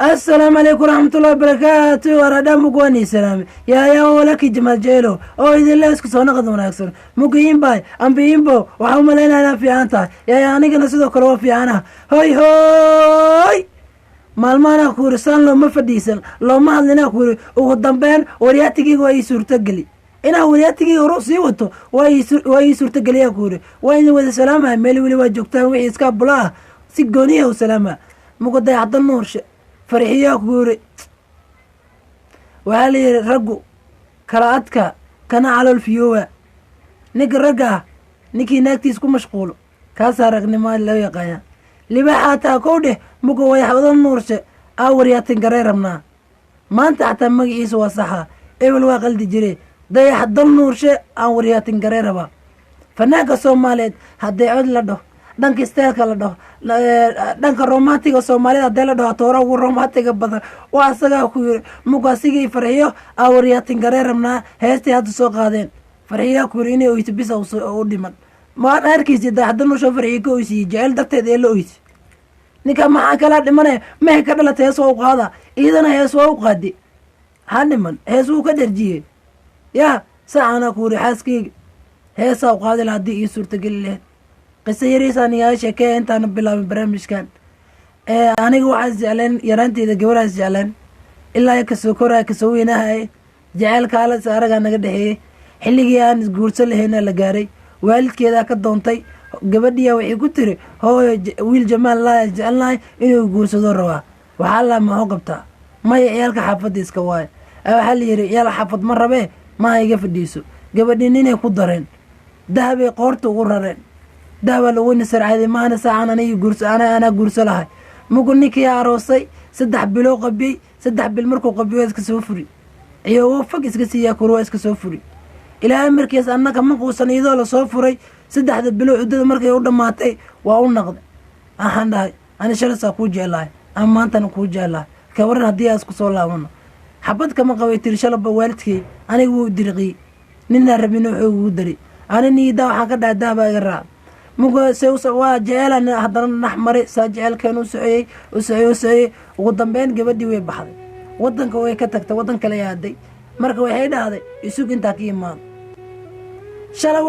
السلام عليكم ورحمة الله وبركاته ورادام مقواني سلامي يا ولك جمال جيلو او إذا الله اسكو سونا قد مناكسر مقيم باي أمبيين بو وحوم لنا أنا في عنتا يا أنا قنا سيدو كروا في عنها هاي هاي مالمانا كورسان لو ما فديسن لو ما هلنا كوري وقدام بين ورياتيكي واي سورتقلي إنا ورياتيكي ورؤسي وطو واي سورتقلي يا كوري واي وذا سلامة ميلي ولي واجوكتان وحي اسكاب بلاه سيقونيه وسلامة مقود يعطى النور فرحية كوري وهالي رقو كراتك كان على الفيوة نك رقا نكي ناكتي سكو مشغولو كاسا رقني ما اللي يقايا لباحاتا كوده مكو ويحفظ النورشة أورياتين قريرمنا ما انت حتى مقي إيسوا صحا إيوال واقل دي جري دا يحضر النورشة أورياتين قريربا فناكا سوماليد هادا يعود لدو دانك استيالك لدو دانك روماتيكا سوماليد هادا لدو هاتورا وروماتيكا بدر واساقا كوير مكو اسيقي فرحيو أورياتين قريرمنا هاستي هادو سو قادين فرحيا كوريني ويتبسا وديمان ما أركيسي دا حدا نوشو فرحيكا ويسي جعل دكتاد إيلو ويسي ninka maxaa kala dhimanaya mehe ka dhalata hees waa u qaada iidana hees waa u qaadi ha dhiman hees wuu ka dharjiyey yaa saacana kuuri xaaskeyga heesaa u qaadi laha haddii ii suurtageli laheyd qiso yariisaan igaa sheekeeya intaana bilaabin barnaamijkan aniga waxaas jecleen yaraanteyda gabaraas jecleen ilaa kasoo koraya kasoo weynahay jaceylka alas aragaa naga dhexeeyey xilligii aan isguursan lahayna la gaaray waalidkeedaa ka doontay gabadhiya waxay ku tiri hooyo wiil jamaal laa jecelnahay inuu guursado rabaa waxaa laa maxuu qabtaa maya ciyaalka xaafadda iska waaye waxaa la yidhi ciyaal xaafad ma rabee maha iga fadhiiso gabadhi ninay ku dareen dahabay qoorta ugu rareen dahabaa lagu nisarcaaday maana saacan anaa guurso lahay mugu ninkii aroosay 3 bilo qabiyey 3 bil markuu qabiyo iska soo furi ciyowo fag iska siiyaa kuruwa iska soo furi ilaahay markiis annaka ma quusan iyadoo la soo furay 3 bilo ciddada markay u dhamaatay waa u naqday waxaan dhahay ani shalasa ku jeclahay ama maantana ku jeclahay ka waran haddii aan isku soo laabano xabad kama qabay tir shalaba waalidkay aniga wuu dirqi ninna rabino wuxuu ugu dari ani niida waxaan ka dhahay daaba iga raac mugo soo waa jecelan haddana naxmari saa jecelkan u socey ugu dambeyn gabadhii way baxday wadanka way ka tagtay wadan kale yaaday marka waxay dhahday isug intaa ka imaan shala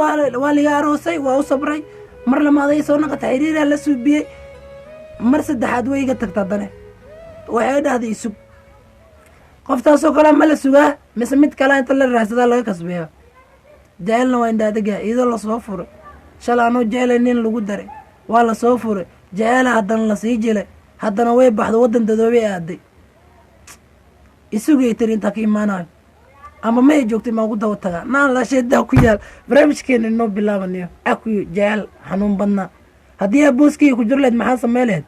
waa liga aroosay waa u sabray mar lamaaday soo naqata xiriiraa la suubiyey mar saddexaad way iga tagta haddane waxay dhahday isug qoftaasoo kale ma la sugaa mise mid kale inta la raadsadaa laga kasbeeya jecelna waa indhaadaga iyadoo lasoo furay shala anoo jecela nin lagu daray waa lasoo furay jecela haddana lasii jilay haddana way baxdo waddan dadoobay aaday isugay tiri intaa ka imaanayo ama ma ay joogtay maa ugu daba tagaa naan laasheedaa ku yaal barnaamijkeena inoo bilaabanayo akuyo jecel xanuun badnaa haddii abooskii ku jir lahayd maxaa samey lahayd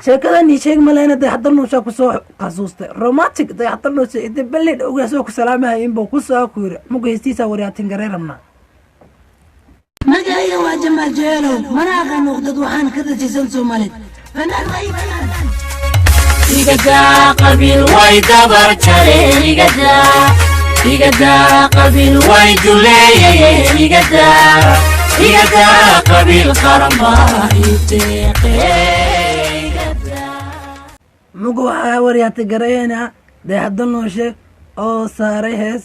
sheekadanii sheeg maleyna dayaxdarnuushaa kusoo xasuustay romantic dayaxdarnuusha ide ballidh ogaasoo ku salaamahay inbuu kusoo ku yiri mugu heystiisaa wariyaatin garey rabnaa magacayga waa jamaal jeelow mana aqaan uqdad waxaan ka rajisan soomaalid igada qabiil way dabar jareen igada qabiil way duleeyeen igada qabiil qaran baa iteeqeen mugu waxaa wariyaatin gareyna dayaxdarnuusha oo saaray hees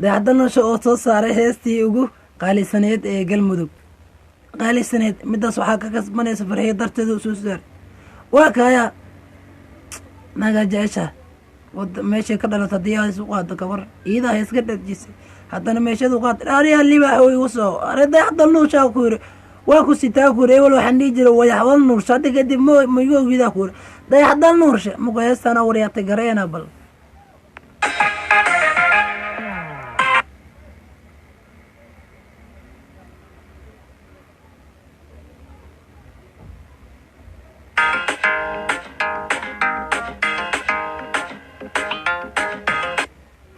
dayaxdarnuusha oo soo saaray heestii ugu qaalisaneed ee galmudug qaalisaneed midaas waxaa ka kasbanaysa farxiyo darteeda usoo saar waa kaya naga jecesha meeshay ka dhalata haddii aa isu qaado gabar iidaa heeska dharjisay haddana meeshadu qaad ariyaa libaax way igu soo are dayaxdal nuushaa ku yiri waa ku sitaa ku yiri ewel waxaan dhihi jiray wayaxdal nuursha hadda kadib maigu ogidaa ku yiri dayaxdal nuursha mugu heestaana waryaatay gareena bal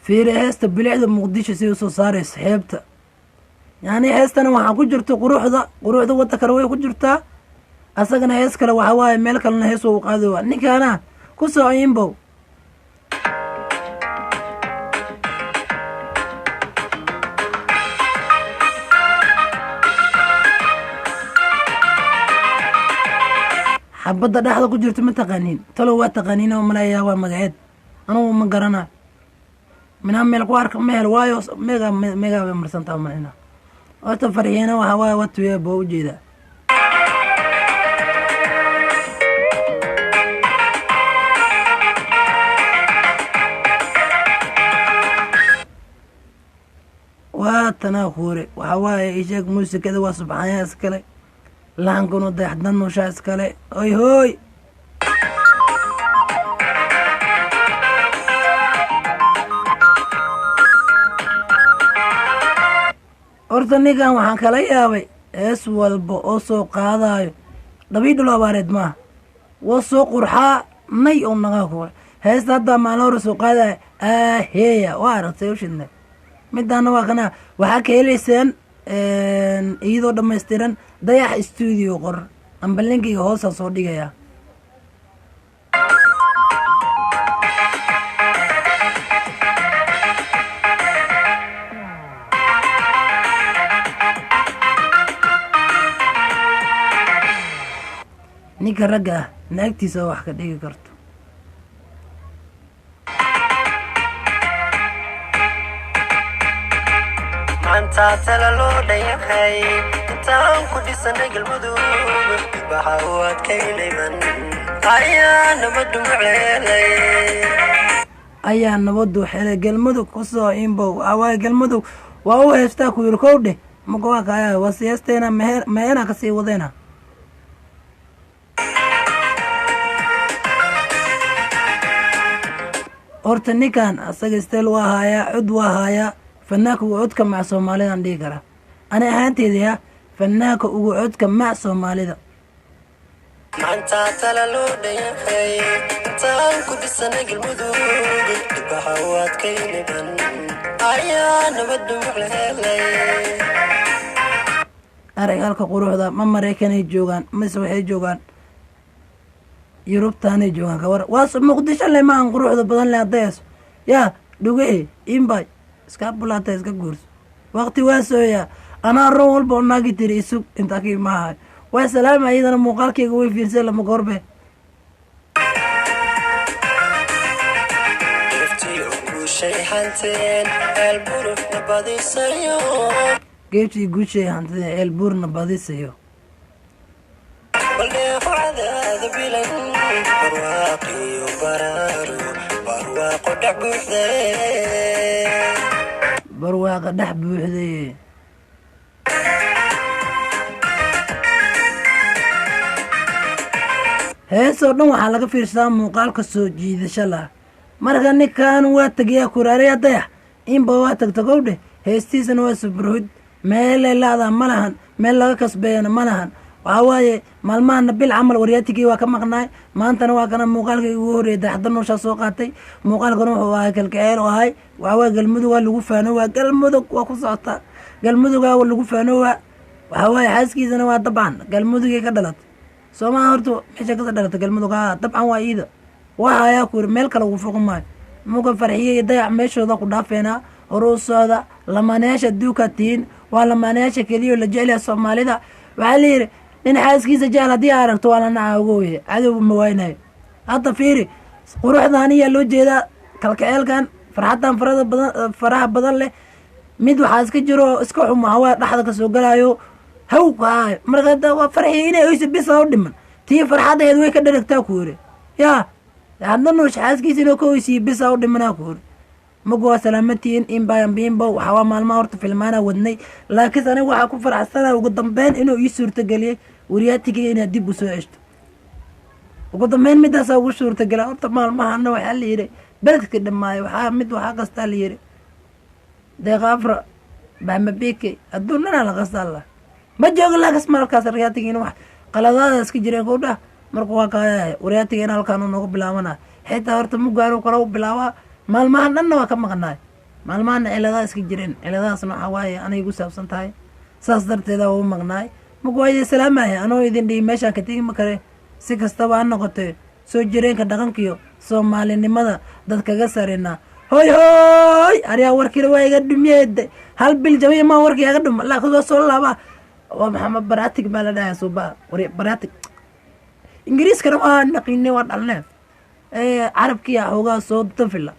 fiiri heesta bilicda muqdisho si usoo saaraysa xeebta yani heestana waxaa ku jirta quruxda wadda kale way ku jirtaa asagana hees kale waxaa waaye meel kalena hees waa u qaadi waa ninkaana ku soo imbow xabadda dhexda ku jirto ma taqaaniin talow waa taqaaniin oo malayaa waa magaceed anugu ma garanayo minaa meel ku arka mehel waayo megaa bay marsantaa malina horta farxiina waxa waaye watuya boo ujeedaa waa tanaa kuure waxa waaye isheeg muusikada waa subxaanya iskale lahankunu dayaxdan nuushaa iskale hoy hoy horta ninkan waxaan kala yaabay hees walba oo soo qaadayo dhabiidhulo abaareed maaha waa soo qurxaa nay oo nagaa kuure heesta haddaa maalin hore soo qaadaya heeya waa aragtay u shidnay midaana waa kana waxaa ka helaysaan iyadoo dhammaystiran dayax stuudio qor amba linkiga hoosaa soo dhigaya ninka ragga ah naagtiisa wax ka dhigi karto maanta tala loo dhayahay intaan ku dhisanay galmudug waxa uu adkaynayman ayaa nabadu maceelay ayaa nabadu xelay galmudug kusoo inbow awaa galmudug waa u heestaa ku yiri kow dheh mago waa kaya waa siyaasteena meena kasii wadayna horta ninkan asaga steel waa haayaa cud waa haayaa fanaanka ugu codka mac soomaalidaan dhihi karaa ani ahaanteedaya fanaanka ugu codka mac soomaalida maanta tala loo dhayahay intaan ku dhisanay galmudug waxa uu adkaynayman ayaa nabadu maceelay arag halka quruxda ma maraykanay joogaan mise waxay joogaan yurubtaanay joogaan kawar waa muqdisho le maahan quruxda badan le hadayso yaa dhugehe imbay iska bulaata iska guurso waqti waa sooyaa anaa ron walba oo naagi tiri isug intaa kii maahay waa salaama iyadana muuqaalkayga way fiirsay lama goorbe geebtii guushay hantida eelbuurna badisayo barwaaqa dhex buuxdaye heesoo dhan waxaa laga fiirsadaa muuqaalka soo jiidasho lah marka ninkan waa tegayaa kuraaraya dayax inba waa tagtagow dheh heestiisana waa suburhud meelay laadaa ma lahan meel laga kasbeeyana ma lahan waxaa waaye maalmahana bil camal waryaatigii waa ka maqnaay maantana waa kana muuqaalkayga ugu horreeyay dayaxda nooshaa soo qaatay muuqaalkana wuxuu ahay kalkaceel oo ahay waxaa waaye galmudug waa lagu faanowaa galmudug waa ku socotaa galmudugaa lagu faanowaa waxaa waaye xaaskiisana waa dabcan galmudugay ka dhalatay soomaa horta meesha kasoo dhalatay galmudug dabcan waa iida waa hayaa ku yiri meel kale ugu foqi maayo muga farxiye iyo dayax meeshooda ku dhaafeenaa hore u socda lamaanayaasha duuka tihiin waa lamaanayaasha keliya la jecel yahay soomaalida waxaa la yidhi nin xaaskiisa jecel haddii aa aragto waa la naca uga weye cadowba ma waaynayo hadda fiiri quruxdan ayaa loo jeedaa kalkaceelkan farxaddan faraha badan leh mid waxaa iska jiro iska xumo hawaa dhexda kasoo galaayo haw kaayo marka waa farxiye inay oysa bisa u dhiman tii farxadaheed way ka dharagtaa ku yiri yaa hadda noosh xaaskiisa inoo ka oysiiyo bisa u dhimanaa ku yiri magu waa salaamatihiin inbayambimbo waxaa waa maalmaha horta filmaana wadnay laakiinse aniga waxaa ku faraxsanaa ugu dambeyn inuu ii suurtageliyey waryaatigiga inaad dib u soo ceshto ugu dambeyn midaasaa ugu suurtagela horta maalmahana waxaa la yidhi beledka dhamaayo waxaa kastaa la yidhi deeqa afra bahmabeke adduunnana laqasalla ma jooga laakas markaas waryaatigiina wax qaladaada iska jireen kow dhah marka waa kaayay waryaatigiina halkaanu noogu bilaabana xitaa horta mugaanu kala u bilaabaa maalmahan dhanna waa ka maqnaay maalmahana ciladaa iska jireen ciladaasna waxaa waaye anay igu saabsan tahay saas darteeda waa u maqnaay magu waa idin salaamaya anoo idin dhihi meeshaan ka tegi ma kare si kastaba ha noqotee soo jireenka dhaqankiyo soomaalinimada dad kaga sarinaa hoy hoy aryaa warkiina waa iga dhumiyeede hal bil jamiya maa warkii iga dhuma laakiin waa soo laabaa waa maxamed baraatig baa la dhahaa suubaa baratig إنجليز كانوا نقيني وضعنا عرب كي هوغا صوت طفلة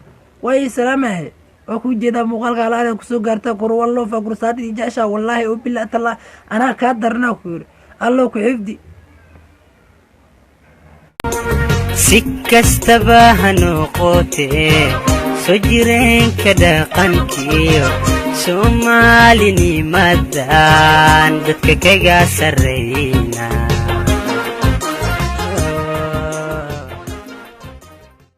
وي سلامة وكو جدا مغالغا على كسو غارتا كور والله فقر صادي جاشا والله وبالله تالله أنا كادرنا كور الله كحفدي سكستبا هنوقوتي سجرين كدا قنكيو سوماليني مدان بدك كيغا سري